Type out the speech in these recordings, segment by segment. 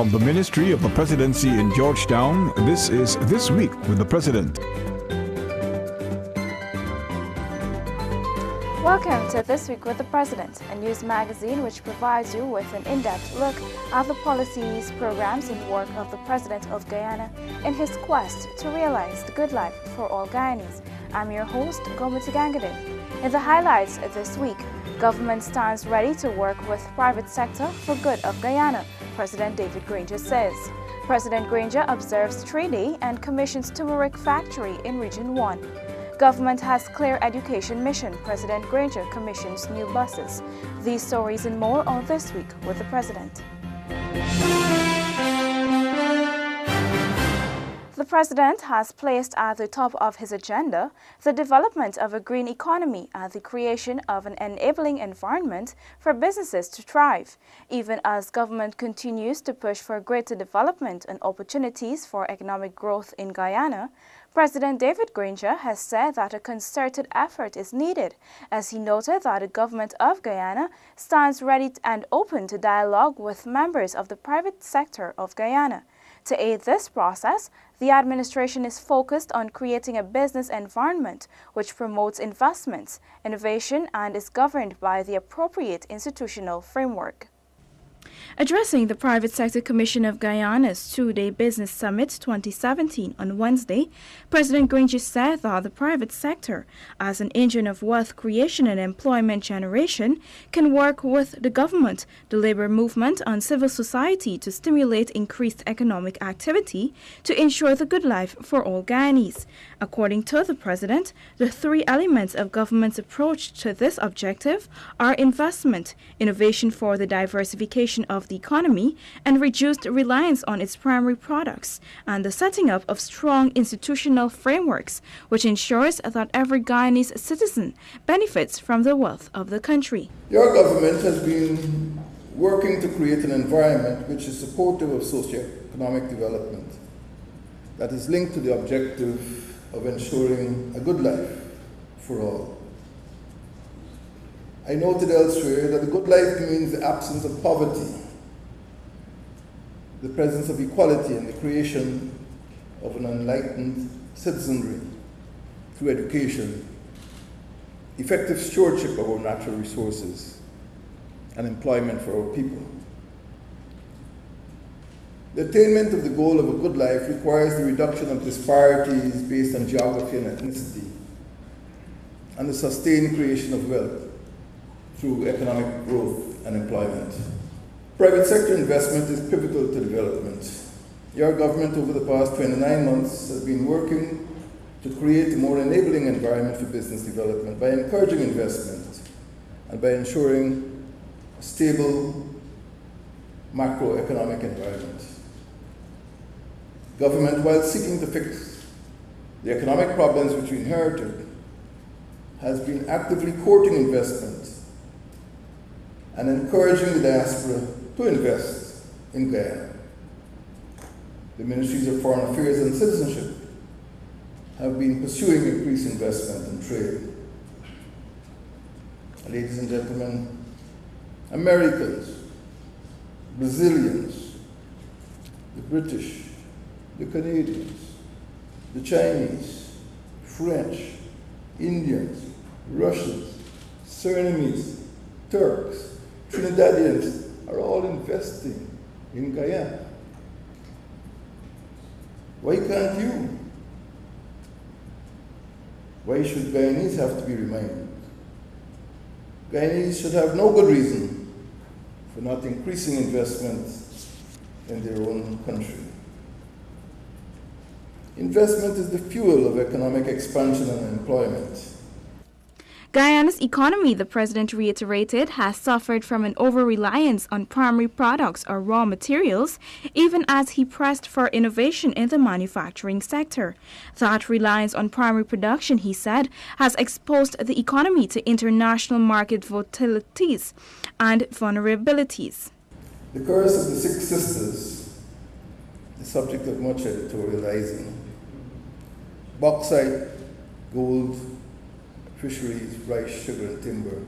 From the Ministry of the Presidency in Georgetown, this is This Week with the President. Welcome to This Week with the President, a news magazine which provides you with an in-depth look at the policies, programs, and work of the President of Guyana in his quest to realize the good life for all Guyanese. I'm your host, Gomiti Gangadin. In the highlights this week, government stands ready to work with private sector for good of Guyana, President David Granger says. President Granger observes trade day and commissions turmeric factory in Region 1. Government has clear education mission. President Granger commissions new buses. These stories and more on This Week with the President. The President has placed at the top of his agenda the development of a green economy and the creation of an enabling environment for businesses to thrive. Even as government continues to push for greater development and opportunities for economic growth in Guyana, President David Granger has said that a concerted effort is needed, as he noted that the government of Guyana stands ready and open to dialogue with members of the private sector of Guyana. To aid this process, the administration is focused on creating a business environment which promotes investments, innovation, and is governed by the appropriate institutional framework. Addressing the Private Sector Commission of Guyana's two-day Business Summit 2017 on Wednesday, President Granger said that the private sector, as an engine of wealth creation and employment generation, can work with the government, the labor movement, and civil society to stimulate increased economic activity to ensure the good life for all Guyanese. According to the President, the three elements of government's approach to this objective are investment, innovation for the diversification of the economy and reduced reliance on its primary products, and the setting up of strong institutional frameworks which ensures that every Guyanese citizen benefits from the wealth of the country. Your government has been working to create an environment which is supportive of socio-economic development that is linked to the objective of ensuring a good life for all. I noted elsewhere that a good life means the absence of poverty, the presence of equality, and the creation of an enlightened citizenry through education, effective stewardship of our natural resources, and employment for our people. The attainment of the goal of a good life requires the reduction of disparities based on geography and ethnicity, and the sustained creation of wealth through economic growth and employment. Private sector investment is pivotal to development. Your government over the past 29 months has been working to create a more enabling environment for business development by encouraging investment and by ensuring a stable macroeconomic environment. Government, while seeking to fix the economic problems which we inherited, has been actively courting investment and encouraging the diaspora to invest in Guyana. The Ministries of Foreign Affairs and Citizenship have been pursuing increased investment and trade. Ladies and gentlemen, Americans, Brazilians, the British, the Canadians, the Chinese, French, Indians, Russians, Surinamese, Turks, Trinidadians are all investing in Guyana. Why can't you? Why should Guyanese have to be reminded? Guyanese should have no good reason for not increasing investment in their own country. Investment is the fuel of economic expansion and employment. Guyana's economy, the president reiterated, has suffered from an over-reliance on primary products or raw materials, even as he pressed for innovation in the manufacturing sector. That reliance on primary production, he said, has exposed the economy to international market volatilities and vulnerabilities. The curse of the Six Sisters, the subject of much editorializing. Bauxite, gold, fisheries, rice, sugar, and timber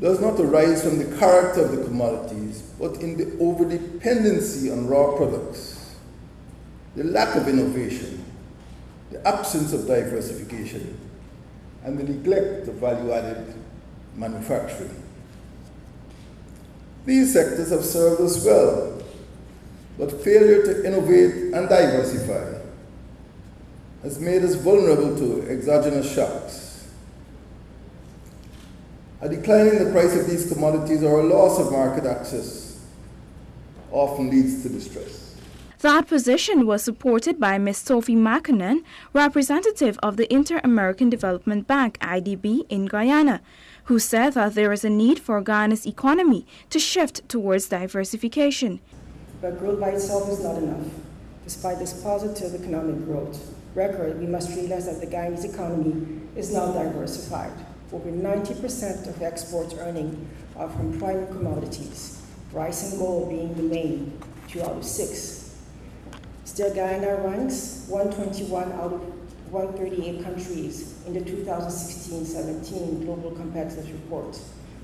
does not arise from the character of the commodities, but in the overdependency on raw products, the lack of innovation, the absence of diversification, and the neglect of value-added manufacturing. These sectors have served us well, but failure to innovate and diversify has made us vulnerable to exogenous shocks. A decline in the price of these commodities or a loss of market access often leads to distress. That position was supported by Ms. Sophie Makinen, representative of the Inter-American Development Bank, IDB, in Guyana, who said that there is a need for Guyana's economy to shift towards diversification. But growth by itself is not enough. Despite this positive economic growth record, we must realize that the Guyanese economy is not diversified. Over 90% of exports earning are from primary commodities, rice and gold being the main, 2 out of 6. Still, Guyana ranks 121 out of 138 countries in the 2016-17 Global Competitiveness Report,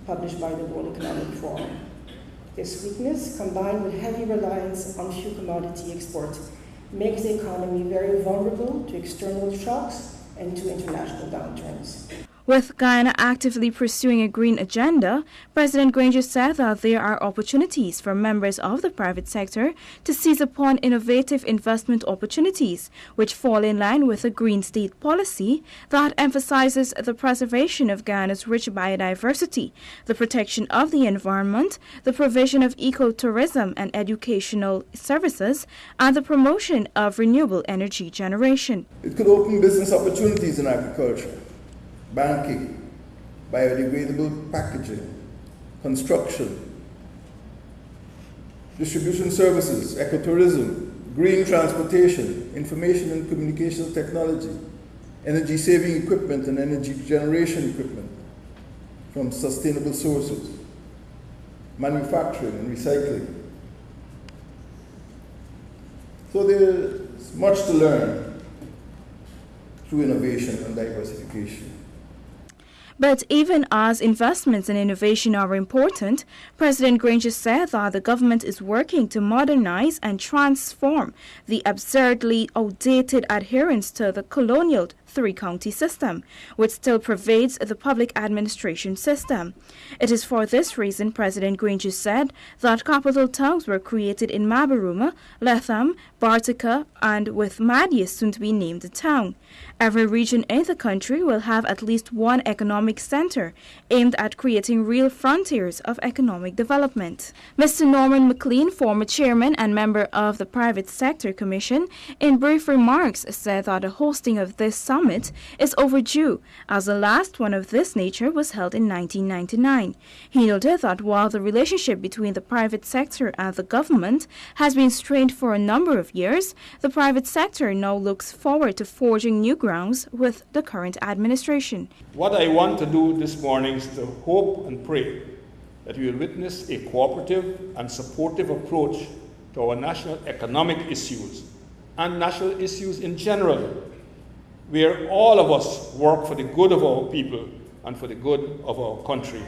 published by the World Economic Forum. This weakness, combined with heavy reliance on few commodity exports, makes the economy very vulnerable to external shocks and to international downturns. With Guyana actively pursuing a green agenda, President Granger said that there are opportunities for members of the private sector to seize upon innovative investment opportunities, which fall in line with a green state policy that emphasizes the preservation of Guyana's rich biodiversity, the protection of the environment, the provision of ecotourism and educational services, and the promotion of renewable energy generation. It could open business opportunities in agriculture, banking, biodegradable packaging, construction, distribution services, ecotourism, green transportation, information and communication technology, energy-saving equipment and energy generation equipment from sustainable sources, manufacturing and recycling. So there's much to learn through innovation and diversification. But even as investments and innovation are important, President Granger said that the government is working to modernize and transform the absurdly outdated adherence to the colonial three-county system, which still pervades the public administration system. It is for this reason, President Granger said, that capital towns were created in Mabaruma, Letham, Bartica, and with Madia soon to be named a town. Every region in the country will have at least one economic center aimed at creating real frontiers of economic development. Mr. Norman McLean, former chairman and member of the Private Sector Commission, in brief remarks said that the hosting of this summit is overdue, as the last one of this nature was held in 1999. He noted that while the relationship between the private sector and the government has been strained for a number of years, the private sector now looks forward to forging new grounds with the current administration. What I want to do this morning is to hope and pray that we will witness a cooperative and supportive approach to our national economic issues and national issues in general, where all of us work for the good of our people and for the good of our country.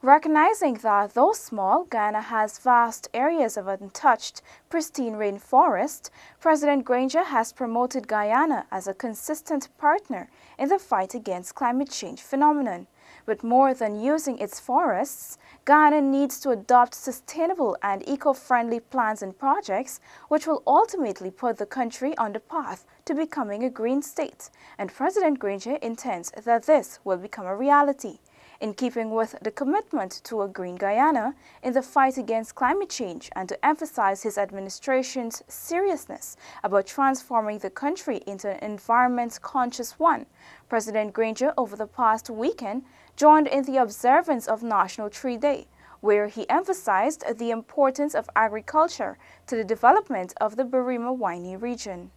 Recognizing that, though small, Guyana has vast areas of untouched, pristine rainforest, President Granger has promoted Guyana as a consistent partner in the fight against climate change phenomenon. But more than using its forests, Guyana needs to adopt sustainable and eco-friendly plans and projects which will ultimately put the country on the path to becoming a green state, and President Granger intends that this will become a reality. in keeping with the commitment to a green Guyana in the fight against climate change and to emphasize his administration's seriousness about transforming the country into an environment-conscious one. President Granger over the past weekend joined in the observance of National Tree Day, where he emphasized the importance of agriculture to the development of the Birima-Waini region.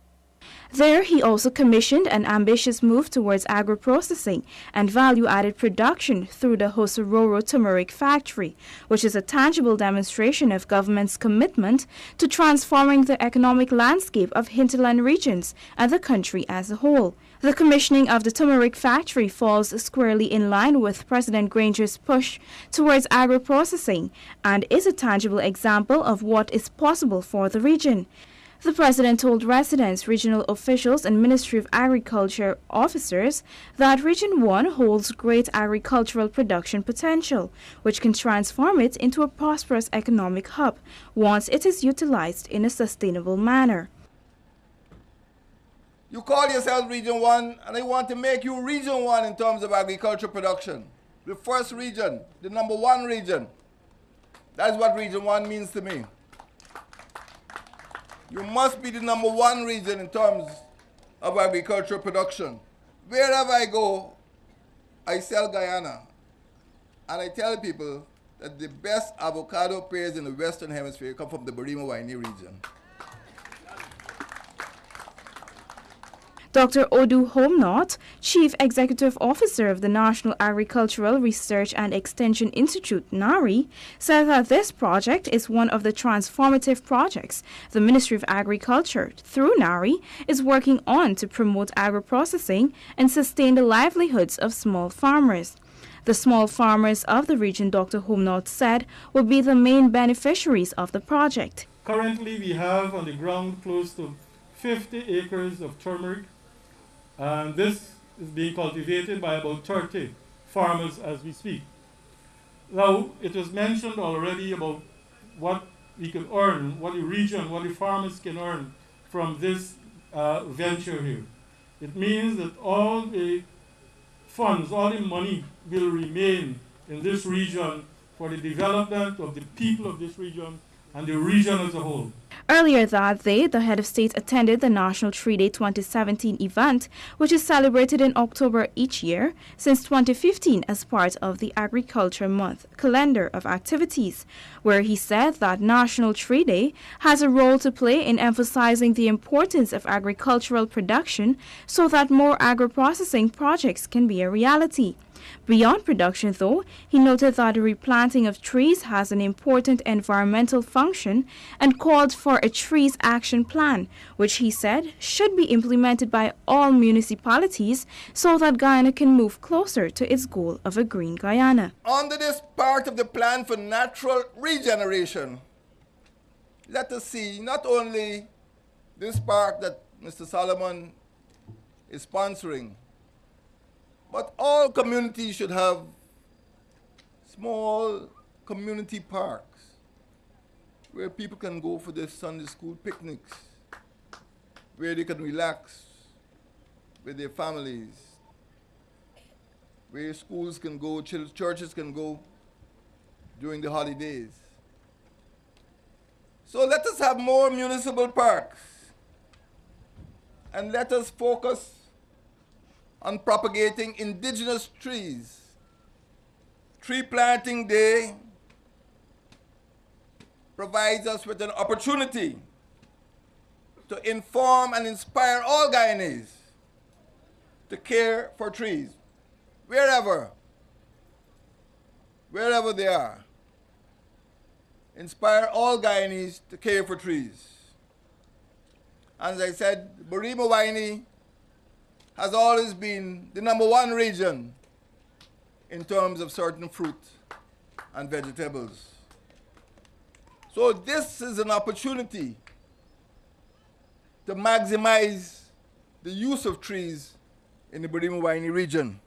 There, he also commissioned an ambitious move towards agro-processing and value-added production through the Hosororo Turmeric Factory, which is a tangible demonstration of government's commitment to transforming the economic landscape of hinterland regions and the country as a whole. The commissioning of the turmeric factory falls squarely in line with President Granger's push towards agro-processing and is a tangible example of what is possible for the region. The President told residents, regional officials and Ministry of Agriculture officers that Region 1 holds great agricultural production potential, which can transform it into a prosperous economic hub once it is utilized in a sustainable manner. You call yourself Region 1, and I want to make you Region 1 in terms of agriculture production. The first region, the number 1 region. That is what Region 1 means to me. You must be the number 1 region in terms of agricultural production. Wherever I go, I sell Guyana. And I tell people that the best avocado pears in the Western Hemisphere come from the Birima-Waini region. Dr. Odu Homnot, Chief Executive Officer of the National Agricultural Research and Extension Institute, NARI, said that this project is one of the transformative projects the Ministry of Agriculture, through NARI, is working on to promote agro-processing and sustain the livelihoods of small farmers. The small farmers of the region, Dr. Homnot said, will be the main beneficiaries of the project. Currently, we have on the ground close to 50 acres of turmeric. And this is being cultivated by about 30 farmers as we speak. Now, it was mentioned already about what we can earn, what the region, what the farmers can earn from this venture here. It means that all the funds, all the money will remain in this region for the development of the people of this region and the region as a whole. Earlier that day, the head of state attended the National Tree Day 2017 event, which is celebrated in October each year since 2015 as part of the Agriculture Month calendar of activities, where he said that National Tree Day has a role to play in emphasizing the importance of agricultural production so that more agro-processing projects can be a reality. Beyond production, though, he noted that the replanting of trees has an important environmental function and called for a trees action plan, which he said should be implemented by all municipalities so that Guyana can move closer to its goal of a green Guyana. Under this part of the plan for natural regeneration, let us see not only this part that Mr. Solomon is sponsoring, but all communities should have small community parks where people can go for their Sunday school picnics, where they can relax with their families, where schools can go, churches can go during the holidays. So let us have more municipal parks, and let us focus on propagating indigenous trees. Tree Planting Day provides us with an opportunity to inform and inspire all Guyanese to care for trees, wherever they are. Inspire all Guyanese to care for trees. As I said, Birima-Waini has always been the number 1 region in terms of certain fruit and vegetables. So this is an opportunity to maximize the use of trees in the Birima-Waini region.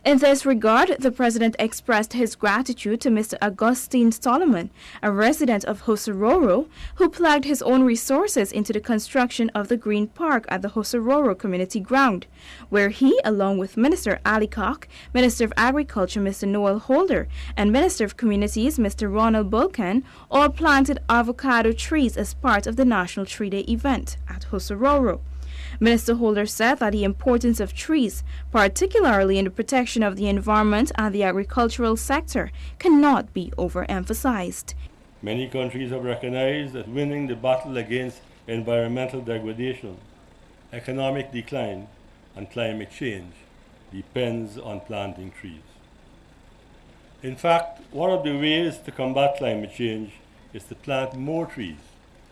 In this regard, the President expressed his gratitude to Mr. Augustine Solomon, a resident of Hosororo, who plugged his own resources into the construction of the Green Park at the Hosororo Community Ground, where he, along with Minister Ali Koch, Minister of Agriculture Mr. Noel Holder, and Minister of Communities Mr. Ronald Bulkan, all planted avocado trees as part of the National Tree Day event at Hosororo. Minister Holder said that the importance of trees, particularly in the protection of the environment and the agricultural sector, cannot be overemphasized. Many countries have recognized that winning the battle against environmental degradation, economic decline, and climate change depends on planting trees. In fact, one of the ways to combat climate change is to plant more trees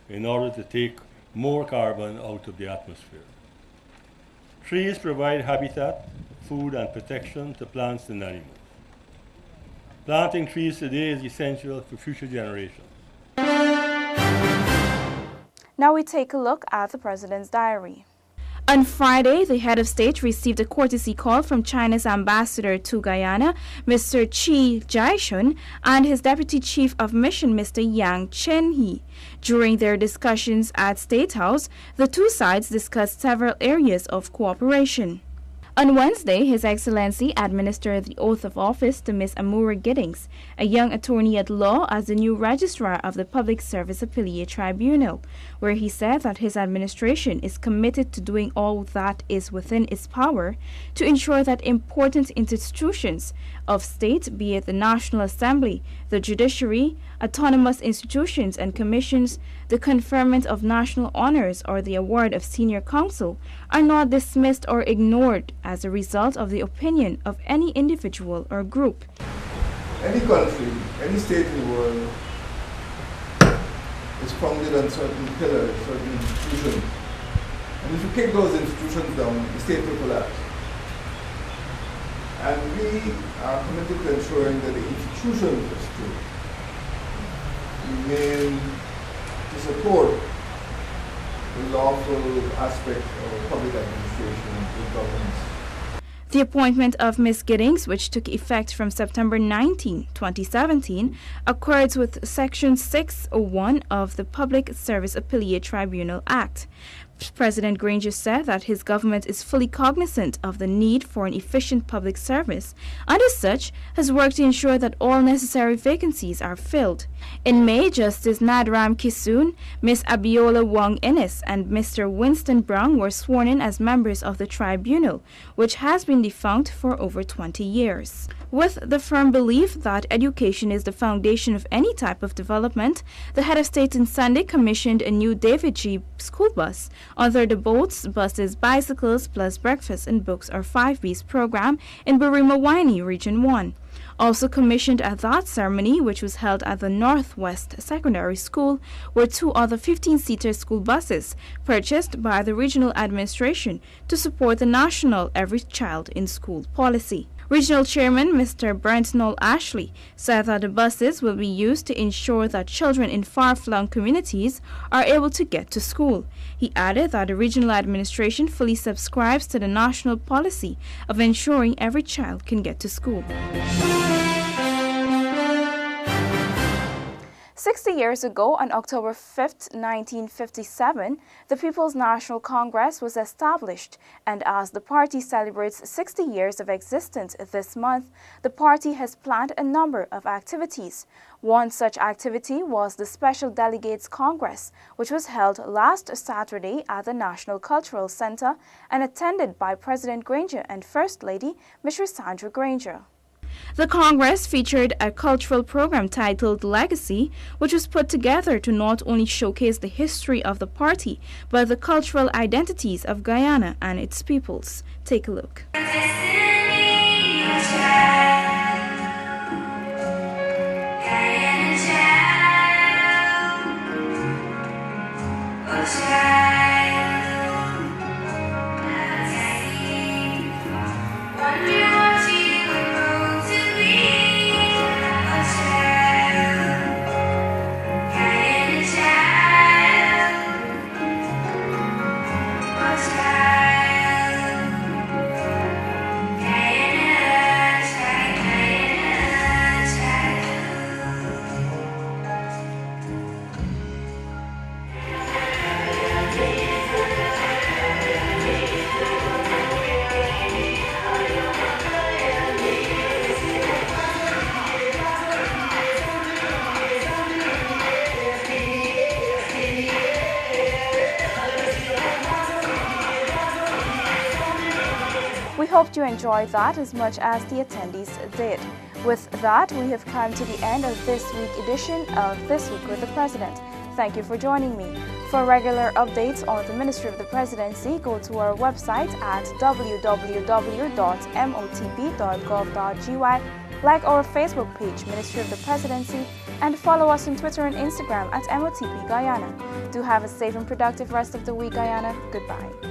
in order to take more carbon out of the atmosphere. Trees provide habitat, food, and protection to plants and animals. Planting trees today is essential for future generations. Now we take a look at the President's diary. On Friday, the head of state received a courtesy call from China's ambassador to Guyana, Mr. Chi Jaishun, and his deputy chief of mission, Mr. Yang Chenhe. During their discussions at State House, the two sides discussed several areas of cooperation. On Wednesday, His Excellency administered the oath of office to Ms. Amura Giddings, a young attorney at law, as the new registrar of the Public Service Appellate Tribunal, where he said that his administration is committed to doing all that is within its power to ensure that important institutions of state, be it the National Assembly, the judiciary, autonomous institutions and commissions, the conferment of national honors, or the award of senior counsel, are not dismissed or ignored as a result of the opinion of any individual or group. Any country, any state in the world is founded on certain pillars, certain institutions. And if you kick those institutions down, the state will collapse. And we are committed to ensuring that the institutions of state remain to support the lawful aspect of public administration and governance. The appointment of Ms. Giddings, which took effect from September 19, 2017, accords with Section 601 of the Public Service Appellate Tribunal Act. President Granger said that his government is fully cognizant of the need for an efficient public service and as such has worked to ensure that all necessary vacancies are filled. In May, Justice Nadram Kisoon, Ms. Abiola Wong Innes and Mr. Winston Brown were sworn in as members of the tribunal, which has been defunct for over 20 years. With the firm belief that education is the foundation of any type of development, the head of state on Sunday commissioned a new David G. school bus under the Boats, Buses, Bicycles plus Breakfast and Books or 5Bs program in Burima-Waini, Region 1. Also commissioned at that ceremony, which was held at the Northwest Secondary School, were two other 15-seater school buses purchased by the regional administration to support the national Every Child in School policy. Regional Chairman Mr. Brent Noel Ashley said that the buses will be used to ensure that children in far-flung communities are able to get to school. He added that the regional administration fully subscribes to the national policy of ensuring every child can get to school. 60 years ago, on October 5, 1957, the People's National Congress was established, and as the party celebrates 60 years of existence this month, the party has planned a number of activities. One such activity was the Special Delegates Congress, which was held last Saturday at the National Cultural Center and attended by President Granger and First Lady, Ms. Sandra Granger. The Congress featured a cultural program titled Legacy, which was put together to not only showcase the history of the party, but the cultural identities of Guyana and its peoples. Take a look. hoped you enjoyed that as much as the attendees did. With that, we have come to the end of this week's edition of This Week with the President. Thank you for joining me. For regular updates on the Ministry of the Presidency, go to our website at www.motp.gov.gy, like our Facebook page, Ministry of the Presidency, and follow us on Twitter and Instagram at MOTP Guyana. Do have a safe and productive rest of the week, Guyana. Goodbye.